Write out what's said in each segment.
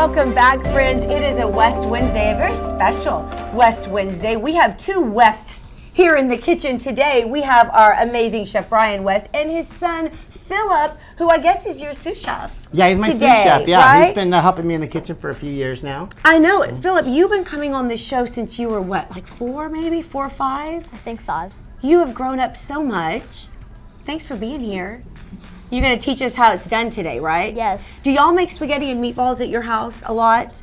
Welcome back, friends. It is a West Wednesday, a very special West Wednesday. We have two Wests here in the kitchen today. We have our amazing chef Brian West and his son Philip, who I guess is your sous chef. Yeah, he's my sous chef. Yeah, right? He's been helping me in the kitchen for a few years now. I know. Philip, you've been coming on this show since you were what, like 4 maybe? 4 or 5? I think 5. You have grown up so much. Thanks for being here. You're going to teach us how it's done today, right? Yes. Do y'all make spaghetti and meatballs at your house a lot?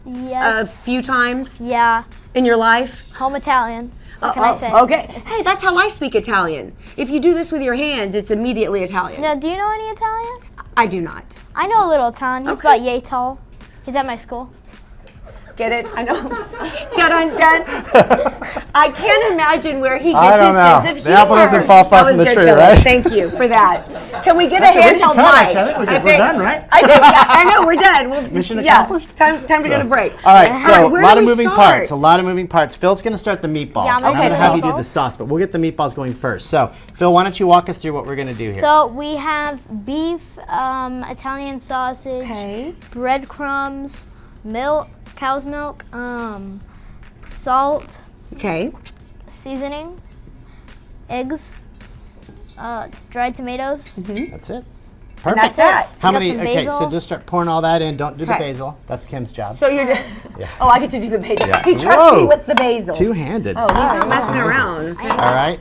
Yes. A few times? Yeah. In your life? Home Italian. What can I say? Okay. Hey, that's how I speak Italian. If you do this with your hands, it's immediately Italian. Now, do you know any Italian? I do not. I know a little Italian. He's about yay tall. He's at my school. Get it? I know. Dun, dun, dun. I can't imagine where he gets his sense of humor. The apple doesn't fall far from the tree, Philip. right? Thank you for that. Can we get a handheld mic? I think we're done, right? I know, we're done. Mission accomplished? Time to go to break. All right, so a lot of moving start? parts. Phil's going to start the meatballs. Yeah, I'm going to have you do the sauce, but we'll get the meatballs going first. So, Phil, why don't you walk us through what we're going to do here? So we have beef, Italian sausage, breadcrumbs, milk, cow's milk, salt, seasoning, eggs, dried tomatoes. That's it. Perfect. And that's that. How many? some Okay, basil. so just start pouring all that in. Don't do the basil. That's Kim's job. So you're Oh, I get to do the basil. Yeah. He trusts me with the basil. Two-handed. Oh, he's not messing around. Okay. All right.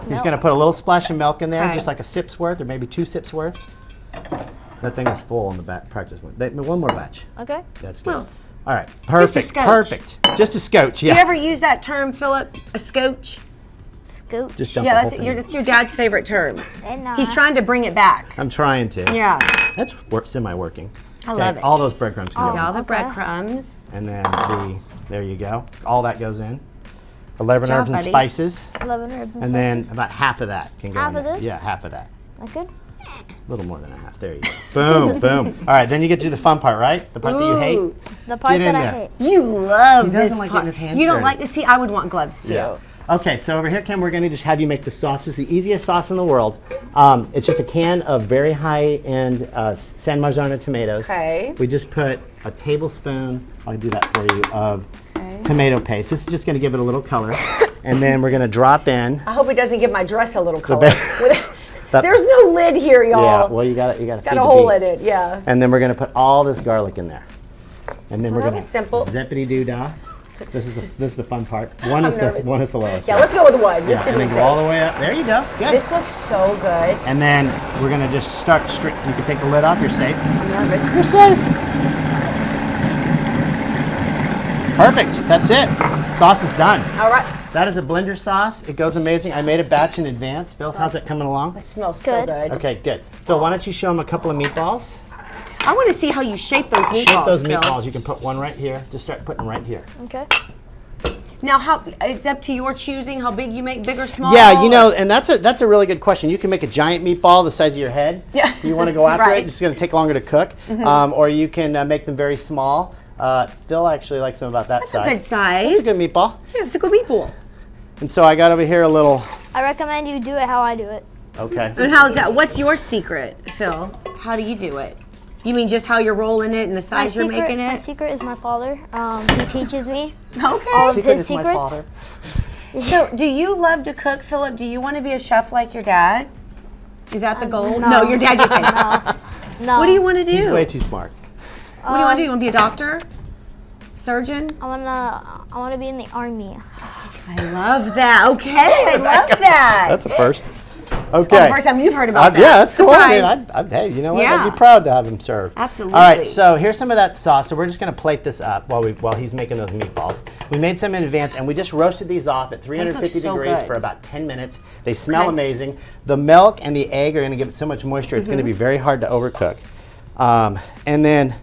He's going to put a little splash of milk in there, Okay. just like a sip's worth, or maybe 2 sips worth. That thing is full on the back. Practice one. One more batch. Okay. That's good. Well, all right. Perfect. just a scotch. Perfect. Just a scotch. Yeah. Do you ever use that term, Philip? A scotch? Scoop. Just dump Yeah, the whole thing. that's your dad's favorite term. And, He's trying to bring it back. I'm trying to. Yeah. That's semi-working. I love it. All those breadcrumbs can go All in. the breadcrumbs. And then there you go. All that goes in. 11 job, herbs and buddy. spices. 11 herbs and And then about half of that can go Half in of there. this? Yeah, half of that. That good? A little more than a half. There you go. Boom, boom. All right, then you get to do the fun part, right? The part that you hate. The part Get in that I there. hate. You love He this doesn't like part. getting his hands You don't dirty. like to see. I would want gloves too. Yeah. Okay, so over here, Kim, we're going to just have you make the sauces, the easiest sauce in the world. It's just a can of very high-end San Marzano tomatoes. Okay. We just put a tablespoon, I'll do that for you, of tomato paste. This is just going to give it a little color. And then we're going to drop in. I hope it doesn't give my dress a little color. That- There's no lid here, y'all. Yeah, well, you got to It's got a hole in it, yeah. And then we're going to put all this garlic in there. And then we're that going was to simple. zippity-doo-dah. This is the fun part. One is the lowest. Yeah, let's go with one, just to and be then go all safe. the way up. There you go. Good. This looks so good. And then we're gonna just start strict. You can take the lid off. You're safe. I'm nervous. You're safe. Perfect. That's it. Sauce is done. All right. That is a blender sauce. It goes amazing. I made a batch in advance. Phil, how's it coming along? It smells so good. Okay, good. Phil, why don't you show them a couple of meatballs? I want to see how you shape those meatballs. Shape those Phil. meatballs. You can put one right here. Just start putting right here. Okay. Now, it's up to your choosing how big you make, big or small? Yeah, you know, and that's a really good question. You can make a giant meatball the size of your head. Yeah. You want to go after Right. it, it's going to take longer to cook. Or you can make them very small. Phil actually likes them about that That's size. a good size. It's a good meatball. Yeah, it's a good meatball. And so I got over here a little, I recommend you do it how I do it. okay. And how's that? What's your secret, Phil? How do you do it? You mean just how you're rolling it and the size you're making My it? secret is my father. He teaches me. Okay. All of Secret his is my secrets. father. So, do you love to cook, Philip? Do you want to be a chef like your dad? Is that the goal? no. No, your dad just said. No. What do you want to do? He's way too smart. What do you want to do? You want to be a doctor? Surgeon? I wanna be in the army. I love that. Okay, I love that. That's a first. Okay. The first time you've heard about that. Yeah, that's cool. I Surprise. mean, hey, you know what? Yeah. I'd be proud to have him serve. Absolutely. All right, so here's some of that sauce. So we're just going to plate this up while he's making those meatballs. We made some in advance, and we just roasted these off at 350 so degrees good. for about 10 minutes. They smell amazing. The milk and the egg are going to give it so much moisture, it's going to be very hard to overcook. And then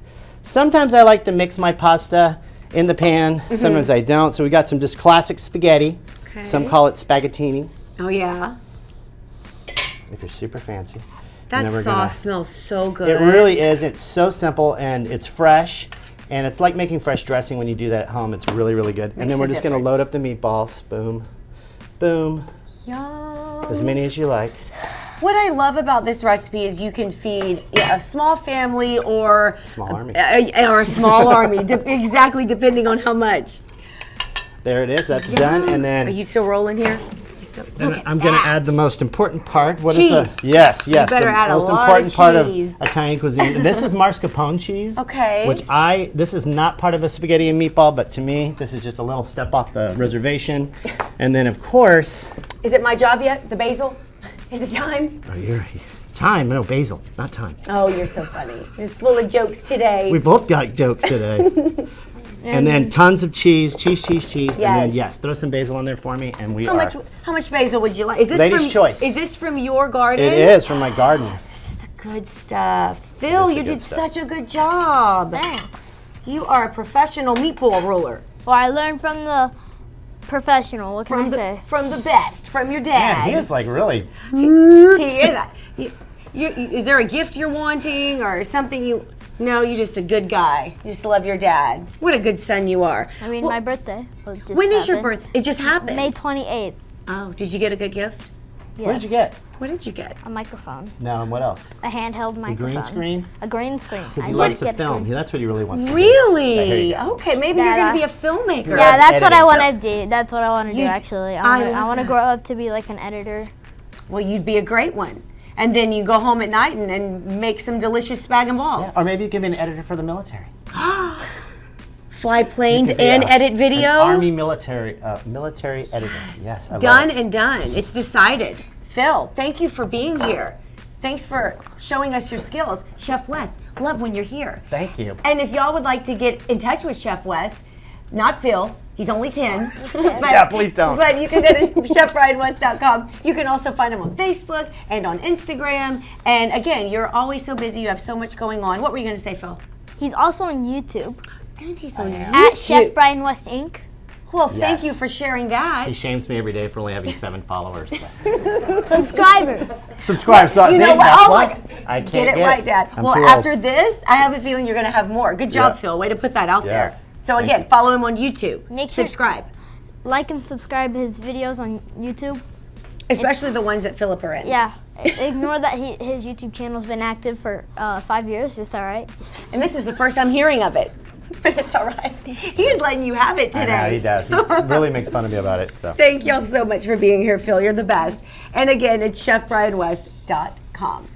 sometimes I like to mix my pasta in the pan. Sometimes I don't. So we got some just classic spaghetti. Okay. Some call it spaghettini, Oh, yeah. if you're super fancy. That And then we're sauce gonna- smells so good. It really is. It's so simple and it's fresh. And it's like making fresh dressing when you do that at home. It's really, really good. And then we're the just going to load up the meatballs. Boom, boom, Yum. as many as you like. What I love about this recipe is you can feed a small family or Small army. Or a small army, exactly, depending on how much. There it is. That's done. And then Are you still rolling here? Look at I'm going to that. add the most important part. What is Cheese. the Yes, yes. better the add a most lot of important part of cheese. Italian cuisine. This is mascarpone cheese. Okay. Which this is not part of a spaghetti and meatball, but to me, this is just a little step off the reservation. And then, of course, Is it my job yet? The basil? Is it time? time. No, basil, not time. Oh, you're so funny. Just full of jokes today. We both got jokes today. And then tons of cheese. And Yes. then, yes, throw some basil in there for me, and we How much basil would you like? Is this Lady's from, choice. Is this from your garden? It is from my garden. This is the good stuff. Phil, This is you the good did stuff. such a good job. Thanks. You are a professional meatball ruler. Well, I learned from the professional. What can I say? From the best, from your Man, dad. he is like really. He is. Is there a gift you're wanting or something you? No, you're just a good guy. You just love your dad. What a good son you are. I mean, Well, my birthday. Just when is your happened. birthday? It just happened. May 28th. Oh, did you get a good gift? Yes. What did you get? What did you get? A microphone. No, and what else? A handheld microphone. green screen? A green screen. Because he I loves did to get film. That's what he really wants to do. Really? Here you go. Okay, maybe Yeah, you're going to be a that- filmmaker. Yeah, that's what I editing. want to do. That's what I want to do, You- actually. I I love want to that. grow up to be like an editor. Well, you'd be a great one. And then you go home at night and make some delicious spag and balls. Or maybe you give me an editor for the military. Fly planes You could be and a- edit an video. Army military editor. Yes, I Done love it. and done. It's decided. Phil, thank you for being here. Thanks for showing us your skills. Chef West, love when you're here. Thank you. And if y'all would like to get in touch with Chef West, not Phil, he's only 10. but, Yeah, please don't. But you can go to chefbrianwest.com. You can also find him on Facebook and on Instagram. And again, you're always so busy. You have so much going on. What were you going to say, Phil? He's also on YouTube And he's on at Chef Brian West Inc. Well, thank Yes. you for sharing that. He shames me every day for only having 7 followers. Subscribers. Subscribe. So, You see, know what? that's Oh why my- I can't Get it right, Dad. I'm Well, too old. after this, I have a feeling you're going to have more. Good job, Yep. Phil. Way to put that out there. Yes. So Thank again, you. follow him on YouTube. Make sure- Subscribe, Like and subscribe his videos on YouTube. especially the ones that Philip are in. Yeah. Ignore that his YouTube channel's been active for 5 years. It's all right. And this is the first I'm hearing of it, but it's all right. He's letting you have it I today. know, he does. He really makes fun of me about it. So. Thank y'all so much for being here, Phil. You're the best. And again, it's chefbrianwest.com.